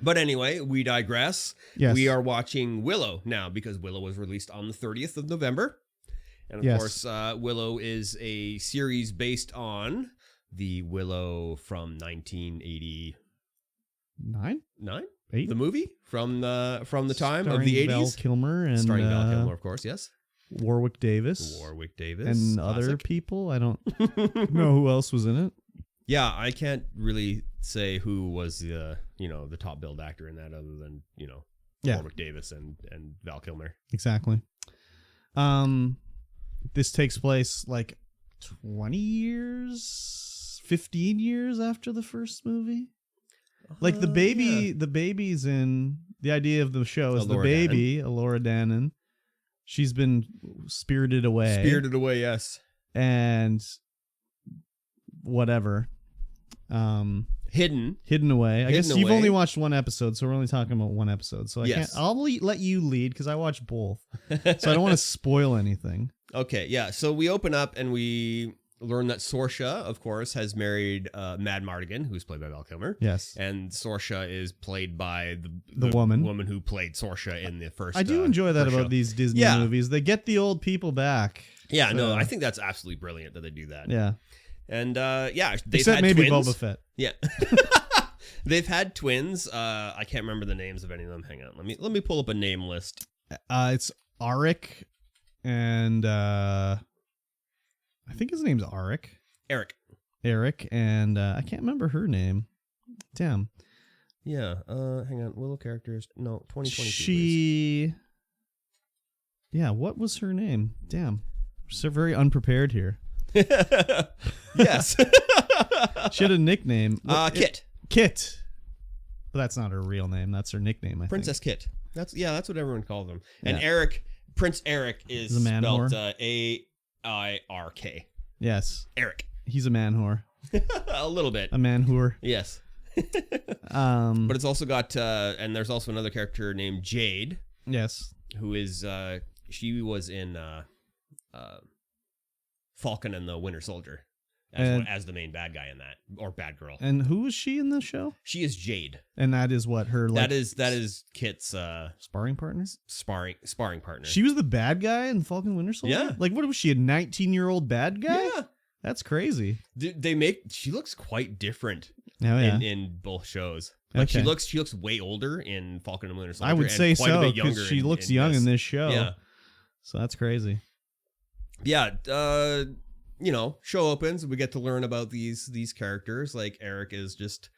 But anyway, we digress. Yes. We are watching Willow now because Willow was released on the 30th of November. And of course, Willow is a series based on the Willow from 1989? 8? The movie from the time Starring of the 80s. Val Kilmer and Starring Val Kilmer, of course, yes. Warwick Davis. And classic. other people. I don't know who else was in it. Yeah, I can't really say who was the top billed actor in that other than, Warwick Davis and Val Kilmer. Exactly. This takes place like 20 years, 15 years after the first movie. Like the baby's in the idea of the show is Elora the baby, Elora Danan. She's been spirited away. Spirited away, yes. And whatever. Hidden away. I guess you've away. only watched one episode, so we're only talking about one episode. So I'll let you lead because I watched both. So I don't want to spoil anything. Okay, yeah. So we open up and we learn that Sorsha, of course, has married Mad Mardigan, who's played by Val Kilmer. Yes. And Sorsha is played by the woman who played Sorsha in the first. I do enjoy that about show. These Disney movies. They get the old people back. Yeah, so. no, I think that's absolutely brilliant that they do that. Yeah. And they've Except had maybe twins. Boba Fett. Yeah. They've had twins. I can't remember the names of any of them. Hang on. Let me pull up a name list. It's Arik and I think his name's Arik. Eric, and I can't remember her name. Damn. Yeah. Hang on. Willow characters. No, 2022. She. Yeah. What was her name? Damn. We're so very unprepared here. Yes. She had a nickname. Kit. Kit. But that's not her real name. That's her nickname. I Princess think. Kit. That's what everyone calls them. And Yeah. Eric, Prince Eric is He's a man spelled whore. AIRK. Yes. Eric. He's a man whore. A little bit. A man whore. Yes. But it's also got and there's also another character named Jade. Yes. Who is she was in Falcon and the Winter Soldier as the main bad guy in that, or bad girl. And who was she in the show? She is Jade. And that is what her that is Kit's sparring partner? Sparring partner. She was the bad guy in Falcon Winter Soldier? Yeah. Like what was she, a 19-year-old bad guy? Yeah. That's crazy. She looks quite different in both shows. Like okay. she looks way older in Falcon and Winter Soldier. I would say quite a so bit younger because she looks young in this show. Yeah. So that's crazy. Yeah, show opens. We get to learn about these characters. Like Eric is just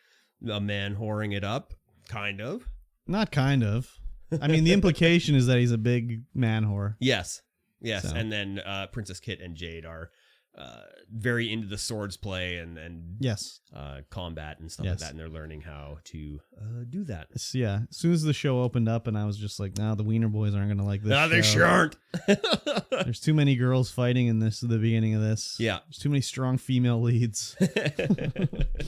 a man whoring it up, kind of. Not kind of. I mean, the implication is that he's a big man whore. Yes. So. And then Princess Kit and Jade are very into the swords play and yes, combat and stuff like that, and they're learning how to do that. Yeah, as soon as the show opened up, and I was just like, "No, the Wiener Boys aren't going to like this." No, they sure aren't. There's too many girls fighting in this at the beginning of this. Yeah, there's too many strong female leads.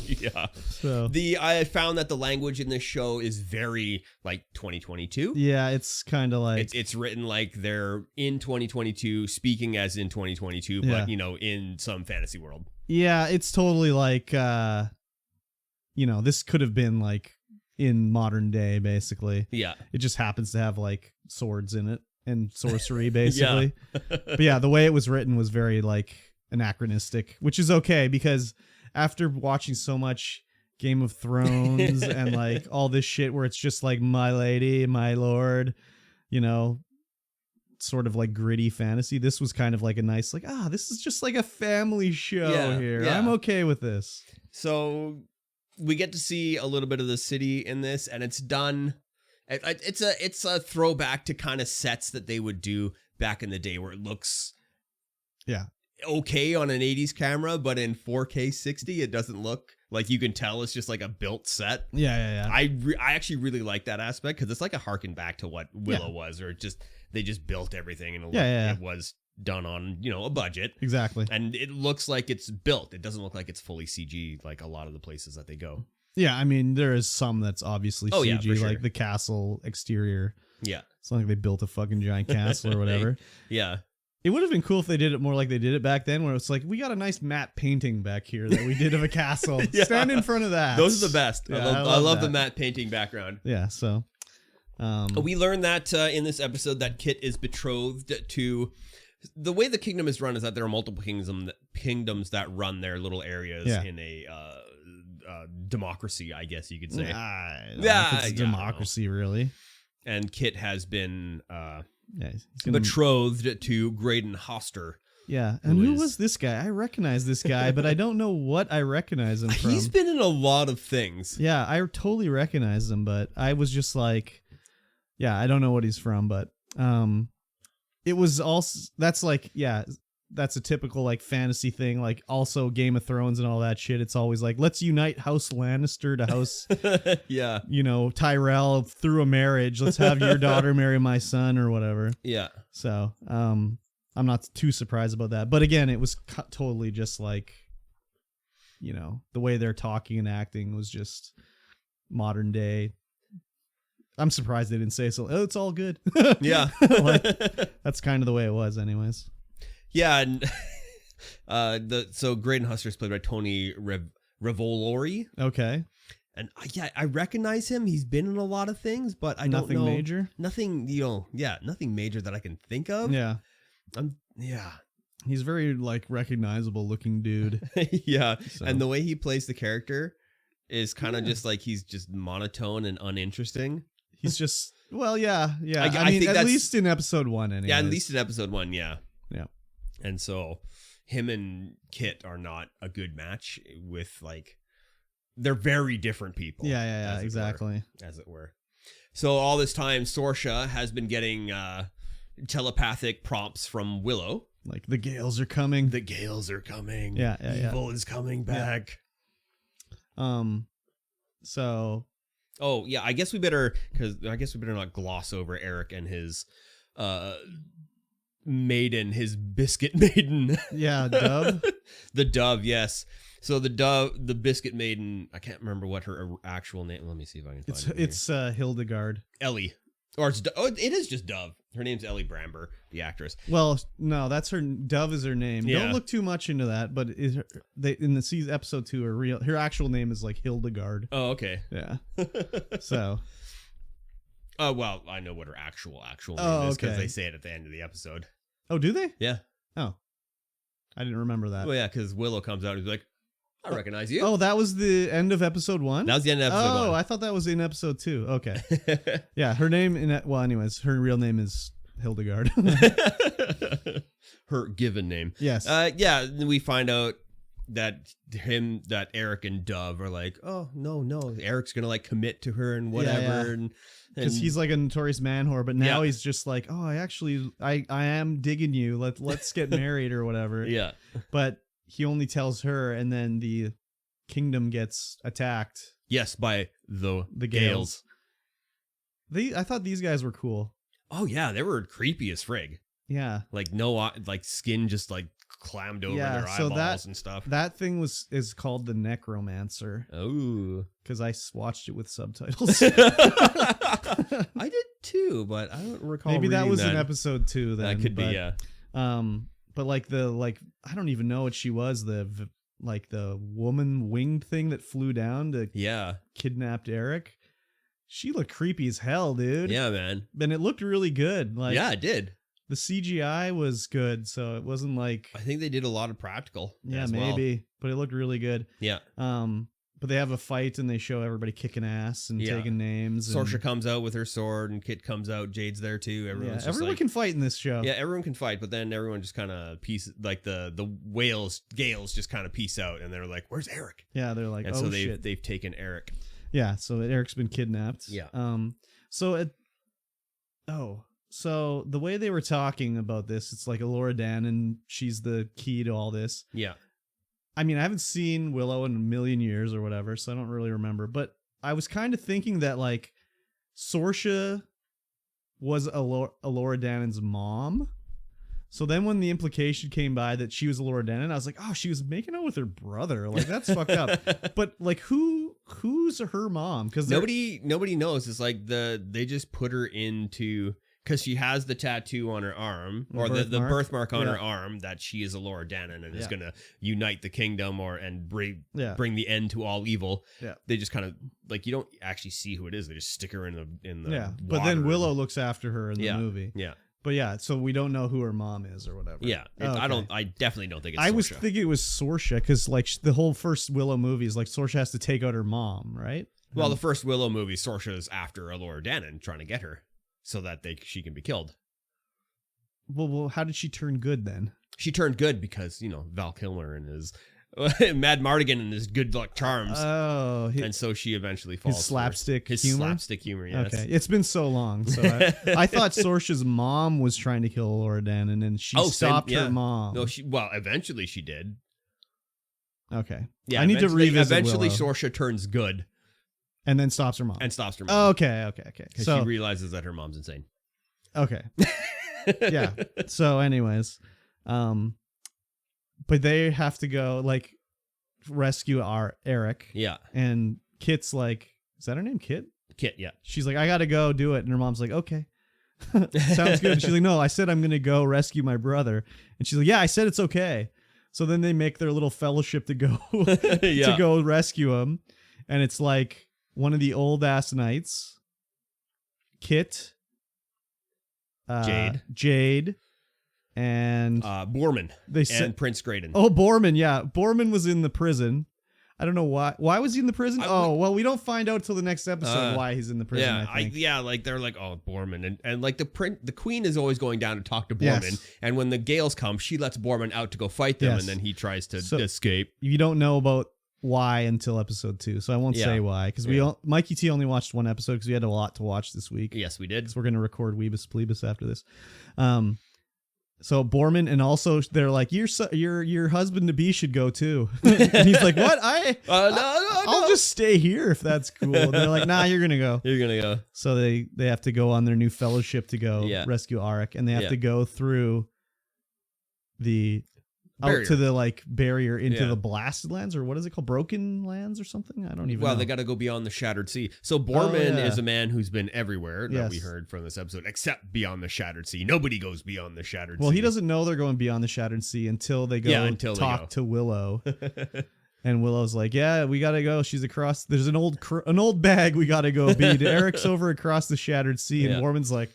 Yeah. So I found that the language in this show is very like 2022. Yeah, it's kind of like it's written like they're in 2022, speaking as in 2022, but in some fantasy world. Yeah, it's totally like this could have been like in modern day, basically. Yeah. It just happens to have like swords in it and sorcery, basically. But yeah, the way it was written was very like anachronistic, which is okay because after watching so much Game of Thrones and like all this shit where it's just like my lady, my lord, sort of like gritty fantasy, this was kind of like a nice like, this is just like a family show here. Yeah. I'm okay with this. So we get to see a little bit of the city in this, and it's done. It's a throwback to kind of sets that they would do back in the day where it looks okay on an 80s camera, but in 4K 60 it doesn't look like, you can tell it's just like a built set. Yeah. I actually really like that aspect because it's like a harken back to what Willow was, or they just built everything and it was done on a budget. Exactly. And it looks like it's built. It doesn't look like it's fully CG like a lot of the places that they go. Yeah, I mean there is some that's obviously CG, for sure. like the castle exterior. Yeah. It's not like they built a fucking giant castle or whatever. Yeah. It would have been cool if they did it more like they did it back then, where it's like, we got a nice matte painting back here that we did of a castle. Yeah. Stand in front of that. Those are the best. Yeah, I love the that. matte painting background. Yeah, so. We learned that in this episode that Kit is betrothed to... The way the kingdom is run is that there are multiple kingdoms that run their little areas in a democracy, I guess you could say. It's democracy, really. And Kit has been he's betrothed to Graydon Hoster. Yeah, and who was this guy? I recognize this guy, but I don't know what I recognize him from. He's been in a lot of things. Yeah, I totally recognize him, but I was just like, yeah, I don't know what he's from, but it was also, that's like, yeah, that's a typical like fantasy thing, like also Game of Thrones and all that shit. It's always like, let's unite House Lannister to House, yeah, you know, Tyrell through a marriage. Let's have your daughter marry my son or whatever. Yeah. So, I'm not too surprised about that. But again, it was totally just like, you know, the way they're talking and acting was just modern day. I'm surprised they didn't say so. Oh, it's all good. Yeah. Like, that's kind of the way it was anyways. Yeah, and so Graydon Hoster is played by Tony Revolori. Okay. And I recognize him. He's been in a lot of things, but I don't know. Nothing major? Nothing, nothing major that I can think of. Yeah. Yeah. He's very like recognizable looking dude. Yeah. So. And the way he plays the character is kind of just like he's just monotone and uninteresting. He's just, well, yeah. I mean, think at least in episode 1 anyway. Yeah, at least in episode 1, yeah. Yeah. And so him and Kit are not a good match with like, they're very different people. Yeah, exactly. As it were. So all this time, Sorsha has been getting telepathic prompts from Willow. Like, the Gales are coming. The Gales are coming. Yeah. Evil is coming back. So. Oh, yeah, I guess we better not gloss over Eric and his maiden, his biscuit maiden. Yeah, Dove. The Dove, yes. So the biscuit maiden, I can't remember what her actual name. Let me see if I can find it. It's Hildegard. Ellie. Or it is just Dove. Her name's Ellie Bramber, the actress. Well, no, that's her. Dove is her name. Yeah. Don't look too much into that. But in the season episode 2 are real. Her actual name is like Hildegard. Oh, okay. Yeah. So. Oh well, I know what her actual name is because they say it at the end of the episode. Oh, do they? Yeah. Oh, I didn't remember that. Well, yeah, because Willow comes out and he's like, I recognize you. Oh, that was the end of episode 1? That was the end of episode 1. Oh, I thought that was in episode 2. Okay. Yeah, her name anyways, her real name is Hildegard. Her given name. Yes. Yeah, we find out that Eric and Dove are like, oh, no. Eric's going to like commit to her and whatever. Yeah. And because he's like a notorious man whore, but now he's just like, oh, I am digging you. Let's get married or whatever. Yeah. But he only tells her, and then the kingdom gets attacked. Yes, by the Gales. I thought these guys were cool. Oh yeah, they were creepy as frig. Yeah, like skin just like clammed over their eyeballs and stuff. That thing is called the Necromancer. Oh, because I watched it with subtitles. I did too, but I don't recall. Maybe that was in episode 2. Then that could be, yeah. But like I don't even know what she was. The woman winged thing that flew down to kidnapped Eric. She looked creepy as hell, dude. Yeah, man. And it looked really good. Like, yeah, it did. The CGI was good, so it wasn't like. I think they did a lot of practical. Yeah, maybe, but it looked really good. Yeah. But they have a fight and they show everybody kicking ass and taking names. Sorsha comes out with her sword and Kit comes out. Jade's there too. Everyone can fight in this show. Yeah, everyone can fight, but then everyone just kind of like the Gales just kind of peace out and they're like, "Where's Eric?" Yeah, they're like, and "Oh so shit, they've taken Eric." Yeah, so Eric's been kidnapped. Yeah. So the way they were talking about this, it's like Elora Danan, she's the key to all this. Yeah. I mean, I haven't seen Willow in a million years or whatever, so I don't really remember. But I was kind of thinking that, like, Sorsha was Elora Danan's mom. So then when the implication came by that she was Elora Danan, I was like, oh, she was making out with her brother. Like, that's fucked up. But, like, who's her mom? Because nobody knows. It's like they just put her into... Because she has the tattoo on her arm, or the birthmark on her arm, that she is a Laura Dannon and is going to unite the kingdom and bring the end to all evil. Yeah. They just kind of, like, you don't actually see who it is. They just stick her in the water. But then Willow looks after her in the movie. Yeah. But so we don't know who her mom is or whatever. Yeah. I definitely don't think it's Sorsha. I was thinking it was Sorsha because, like, the whole first Willow movie is like Sorsha has to take out her mom, right? Well, the first Willow movie, Sorsha is after a Laura Dannon trying to get her so that she can be killed. Well, how did she turn good then? She turned good because, Val Kilmer and his Mad Mardigan and his good luck charms. Oh. And so she eventually falls. His slapstick humor? His slapstick humor, yes. Okay. It's been so long. So I thought Sorsha's mom was trying to kill Laura Dannon and she stopped her mom. No, eventually she did. Okay. Yeah, I need to revisit eventually Willow. Sorsha turns good. And then stops her mom. Oh, okay. Because she realizes that her mom's insane. Okay. Yeah. So anyways, but they have to go, like, rescue Eric. Yeah. And Kit's like, is that her name? Kit? Kit, yeah. She's like, I got to go do it. And her mom's like, okay. Sounds good. She's like, no, I said I'm going to go rescue my brother. And she's like, yeah, I said it's okay. So then they make their little fellowship to go to go rescue him. And it's like one of the old ass knights, Kit, Jade, and Borman and Prince Graydon. Oh, Borman, yeah. Borman was in the prison. I don't know why. Why was he in the prison? We don't find out till the next episode why he's in the prison. Yeah, I think. Like they're like, oh, Borman, and like the queen is always going down to talk to Borman, and when the Gales come, she lets Borman out to go fight them, and then he tries to escape. You don't know about why until episode 2, so I won't say why because Mikey T only watched one episode because we had a lot to watch this week. Yes, we did. So we're gonna record Weebus Plebus after this. So Borman, and also they're like, your husband to be should go too. And he's like, what? I'll just stay here if that's cool. And they're like, nah, you're gonna go. You're gonna go. So they have to go on their new fellowship to go rescue Arik, and they have to go through the barrier. Out to the like barrier into the blasted lands, or what is it called, broken lands or something? I don't even know. Well, they got to go beyond the Shattered Sea. So Borman is a man who's been everywhere that we heard from this episode, except beyond the Shattered Sea. Nobody goes beyond the Shattered Sea. Well, he doesn't know they're going beyond the Shattered Sea until they go talk to Willow. And Willow's like, yeah, we got to go. She's across. There's an old bag we got to go beat. Eric's over across the Shattered Sea. And Borman's like,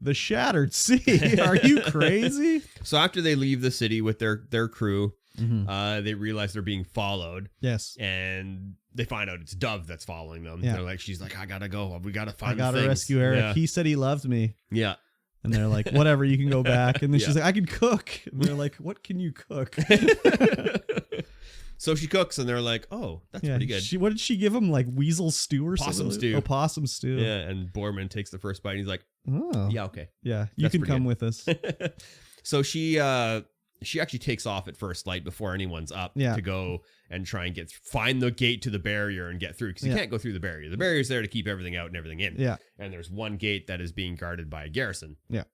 the Shattered Sea? Are you crazy? So after they leave the city with their crew, they realize they're being followed. Yes. And they find out it's Dove that's following them. Yeah. They're like, she's like, I gotta go. We gotta find. I gotta rescue Eric. Yeah. He said he loved me. Yeah. And they're like, whatever, you can go back. And then she's like, I can cook. And they're like, what can you cook? So she cooks, and they're like, "Oh, that's pretty good." What did she give him? Like weasel stew or something? Possum stew. Oh, possum stew. Yeah, and Borman takes the first bite, and he's like, "Oh, yeah, okay, yeah, you can come with us." So she actually takes off at first light before anyone's up to go and try and find the gate to the barrier and get through, because you can't go through the barrier. The barrier's there to keep everything out and everything in. Yeah, and there's one gate that is being guarded by a garrison. Yeah,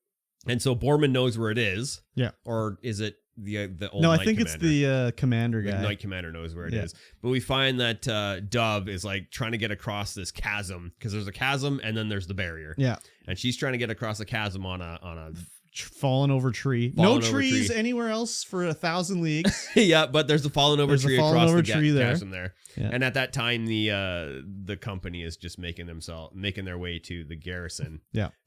and so Borman knows where it is. Yeah, or is it the old? No, I think commander? It's the commander guy. The Knight Commander knows where it is. But we find that Dove is like trying to get across this chasm, because there's a chasm and then there's the barrier. Yeah, and she's trying to get across the chasm on a fallen over tree. No trees anywhere else for 1,000 leagues. Yeah, but there's a fallen over tree across the chasm there. Yeah. And at that time, the company is just making their way to the garrison.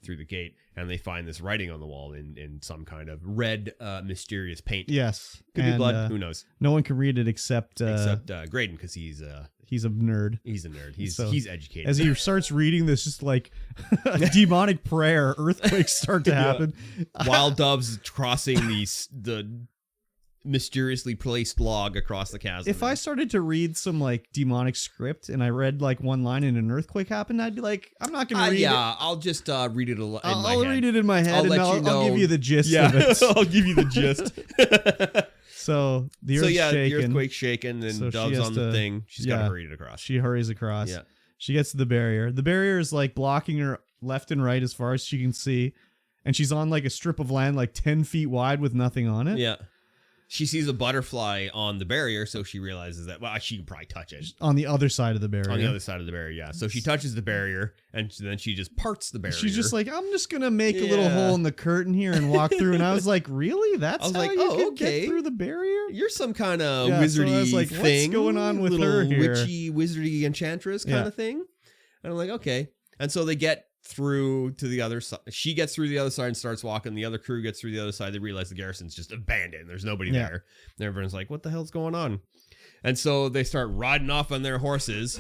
Through the gate, and they find this writing on the wall in some kind of red, mysterious paint. Yes, could be blood. Who knows? No one can read it except Graydon, because he's a nerd. He's a nerd. He's educated. As he starts reading this, just like a demonic prayer, earthquakes start to happen. While Dove's crossing the mysteriously placed log across the chasm. If I started to read some like demonic script and I read like one line and an earthquake happened, I'd be like, I'm not going to read it. Yeah, I'll just read it in my head. I'll read it in my head I'll give you the gist of it. I'll give you the gist. So the earth's shaking. The earthquake's shaking, and so Dove's on the thing. She's got to hurry it across. She hurries across. Yeah. She gets to the barrier. The barrier is like blocking her left and right as far as she can see. And she's on like a strip of land like 10 feet wide with nothing on it. Yeah. She sees a butterfly on the barrier, so she realizes that, well, she can probably touch it. On the other side of the barrier. On the other side of the barrier, yeah. So she touches the barrier, and then she just parts the barrier. She's just like, I'm just going to make a little hole in the curtain here and walk through. And I was like, really? That's how you can get through the barrier? You're some kind of wizardy thing. What's going on with her here? Witchy, wizardy enchantress kind of thing. And I'm like, okay. And so they get through to the other side. She gets through the other side and starts walking. The other crew gets through the other side. They realize the garrison's just abandoned. There's nobody there. And everyone's like, what the hell's going on? And so they start riding off on their horses,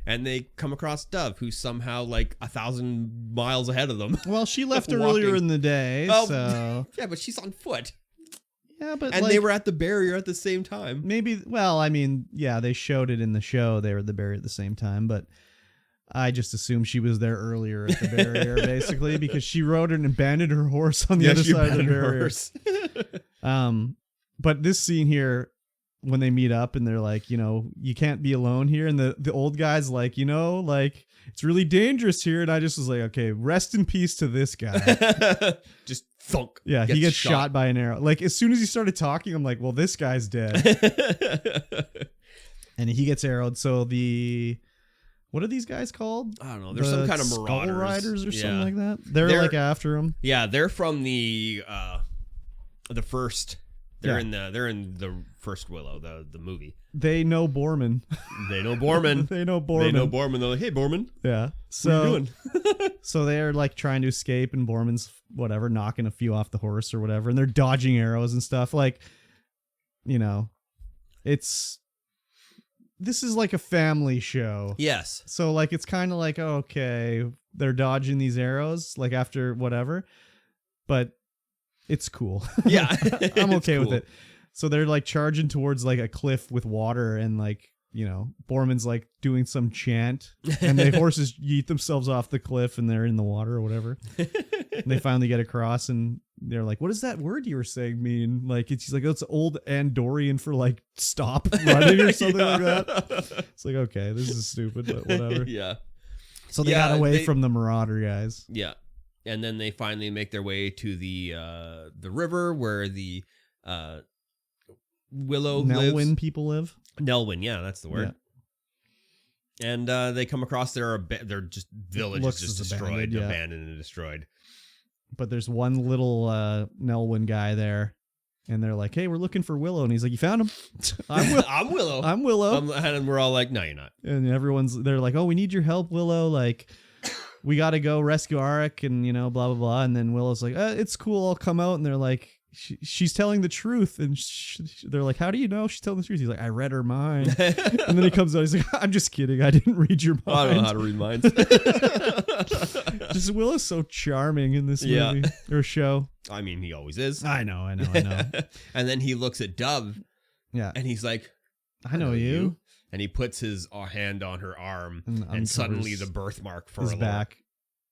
and they come across Dove, who's somehow like 1,000 miles ahead of them. Well, she left earlier in the day. So yeah, but she's on foot. Yeah, but and they were at the barrier at the same time. Maybe. Well, I mean, yeah, they showed it in the show. They were at the barrier at the same time, but I just assumed she was there earlier at the barrier, basically, because she rode and abandoned her horse on the other side of the barrier. But this scene here, when they meet up and they're like, you can't be alone here, and the old guy's like, it's really dangerous here, and I just was like, okay, rest in peace to this guy. Just thunk. Yeah, he gets shot by an arrow. Like, as soon as he started talking, I'm like, well, this guy's dead. And he gets arrowed. So what are these guys called? I don't know. There's some kind of marauders. Skull Riders or something like that. They're like after him. Yeah, they're from the first. They're in the first Willow, the movie. They know Borman. They know Borman. They know Borman. They're like, hey, Borman. Yeah. So, what are you doing? So they're like trying to escape, and Borman's whatever, knocking a few off the horse or whatever, and they're dodging arrows and stuff. Like, this is like a family show. Yes. So like, it's kind of like, okay, they're dodging these arrows, like after whatever, but it's cool. Yeah. I'm okay with it. So they're like charging towards like a cliff with water, and like, Borman's like doing some chant, and the horses yeet themselves off the cliff, and they're in the water or whatever. And they finally get across, and they're like, what does that word you were saying mean? Like, she's like, oh, it's old Andorian for like stop running or something like that. It's like, okay, this is stupid, but whatever. Yeah. So they got away from the marauder guys. Yeah. And then they finally make their way to the river where the Willow Nelwyn people live. Nelwyn, yeah, that's the word. Yeah. And they come across their village is just destroyed, abandoned and destroyed. But there's one little Nelwyn guy there, and they're like, hey, we're looking for Willow. And he's like, you found him? I'm Willow. I'm Willow. And we're all like, no, you're not. And they're like, oh, we need your help, Willow. Like, we got to go rescue Arik and, blah, blah, blah. And then Willow's like, it's cool. I'll come out. And they're like, she's telling the truth. And they're like, how do you know she's telling the truth? He's like, I read her mind. And then he comes out. He's like, I'm just kidding. I didn't read your mind. I don't know how to read minds. Just Willow's so charming in this movie or show. I mean, he always is. I know. And then he looks at Dove. Yeah. And he's like, I know you. And he puts his hand on her arm, and suddenly the birthmark for his back.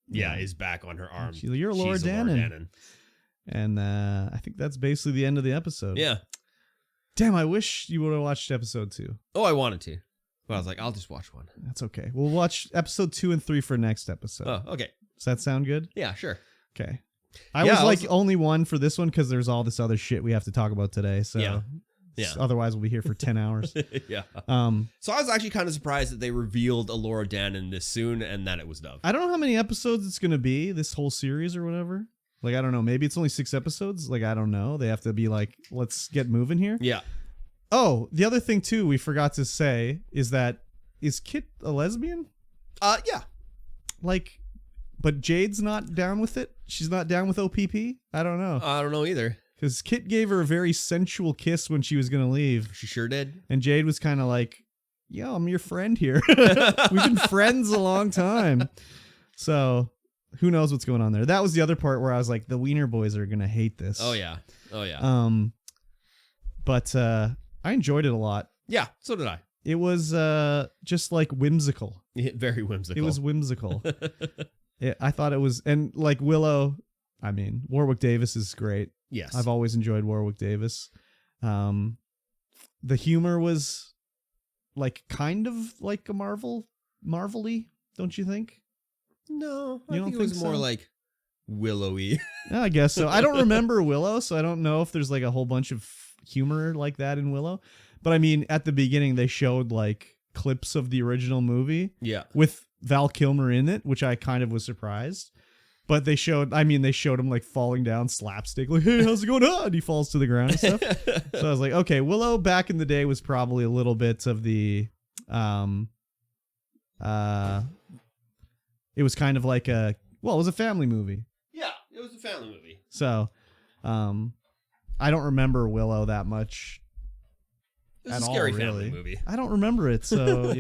Yeah, is back on her arm. She's like, you're Laura Dannon. And I think that's basically the end of the episode. Yeah. Damn, I wish you would have watched episode 2. Oh, I wanted to. But I was like, I'll just watch one. That's okay. We'll watch episode 2 and 3 for next episode. Oh, okay. Does that sound good? Yeah, sure. Okay. I was like only one for this one because there's all this other shit we have to talk about today. So yeah. Otherwise, we'll be here for 10 hours. Yeah. So I was actually kind of surprised that they revealed Laura Dannon this soon and that it was Dove. I don't know how many episodes it's going to be, this whole series or whatever. Like, I don't know. Maybe it's only 6 episodes. Like, I don't know. They have to be like, let's get moving here. Yeah. Oh, the other thing, too, we forgot to say is Kit a lesbian? Yeah. Like, but Jade's not down with it? She's not down with OPP? I don't know. I don't know either. Because Kit gave her a very sensual kiss when she was going to leave. She sure did. And Jade was kind of like, yo, I'm your friend here. We've been friends a long time. So who knows what's going on there. That was the other part where I was like, the Wiener Boys are going to hate this. Oh, yeah. Oh, yeah. But I enjoyed it a lot. Yeah, so did I. It was just like whimsical. Very whimsical. It was whimsical. I thought it was, and like Willow, I mean, Warwick Davis is great. Yes. I've always enjoyed Warwick Davis. The humor was like kind of like a Marvel-y, don't you think? No, I think it was more like Willowy. Yeah, I guess so. I don't remember Willow, so I don't know if there's like a whole bunch of humor like that in Willow. But I mean, at the beginning they showed like clips of the original movie, with Val Kilmer in it, which I kind of was surprised. But they showed him like falling down slapstick, like, hey, how's it going on? And he falls to the ground and stuff. So I was like, okay, Willow back in the day was probably a little bit of the, it was kind of like it was a family movie. Yeah, it was a family movie. So, I don't remember Willow that much. It was a scary family movie. I don't remember it, so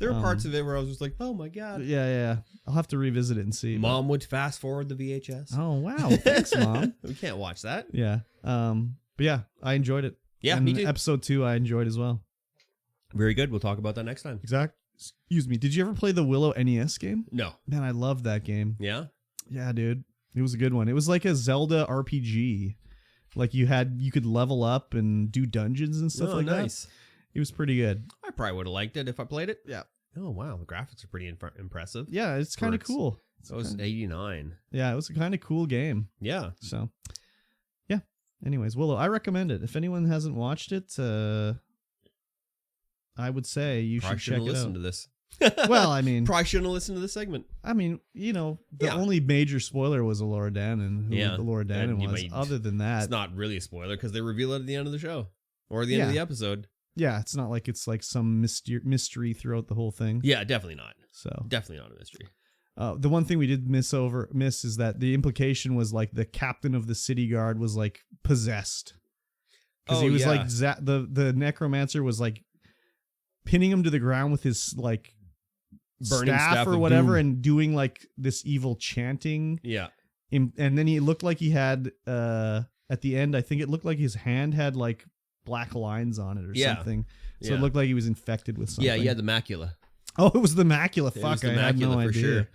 there were parts of it where I was just like, "Oh my god!" Yeah. I'll have to revisit it and see. Mom would fast forward the VHS. Oh wow! Thanks, Mom. We can't watch that. Yeah. But yeah, I enjoyed it. Yeah, and me too. Episode 2, I enjoyed as well. Very good. We'll talk about that next time. Excuse me. Did you ever play the Willow NES game? No. Man, I loved that game. Yeah. Yeah, dude. It was a good one. It was like a Zelda RPG. Like you could level up and do dungeons and stuff like that. It was pretty good. I probably would have liked it if I played it. Yeah. Oh, wow. The graphics are pretty impressive. Yeah, it's kind of cool. That was 89. Yeah, it was a kind of cool game. Yeah. So, yeah. Anyways, Willow, I recommend it. If anyone hasn't watched it, I would say you should check it out. Listen to this. Well, I mean, probably shouldn't have listened to this segment. I mean, the only major spoiler was Elora Danan, who Elora Danan was. Other than that, it's not really a spoiler because they reveal it at the end of the show or the end of the episode. Yeah, it's not like it's like some mystery throughout the whole thing. Yeah, definitely not. So definitely not a mystery. The one thing we did miss is that the implication was like the captain of the city guard was like possessed because he was like the necromancer was like pinning him to the ground with his like burning staff or whatever and doing like this evil chanting. Yeah. And then he looked like he had at the end, I think it looked like his hand had like black lines on it or something. So it looked like he was infected with something. Yeah, he had the macula. Oh, it was the macula. Fuck, I had no idea. Sure.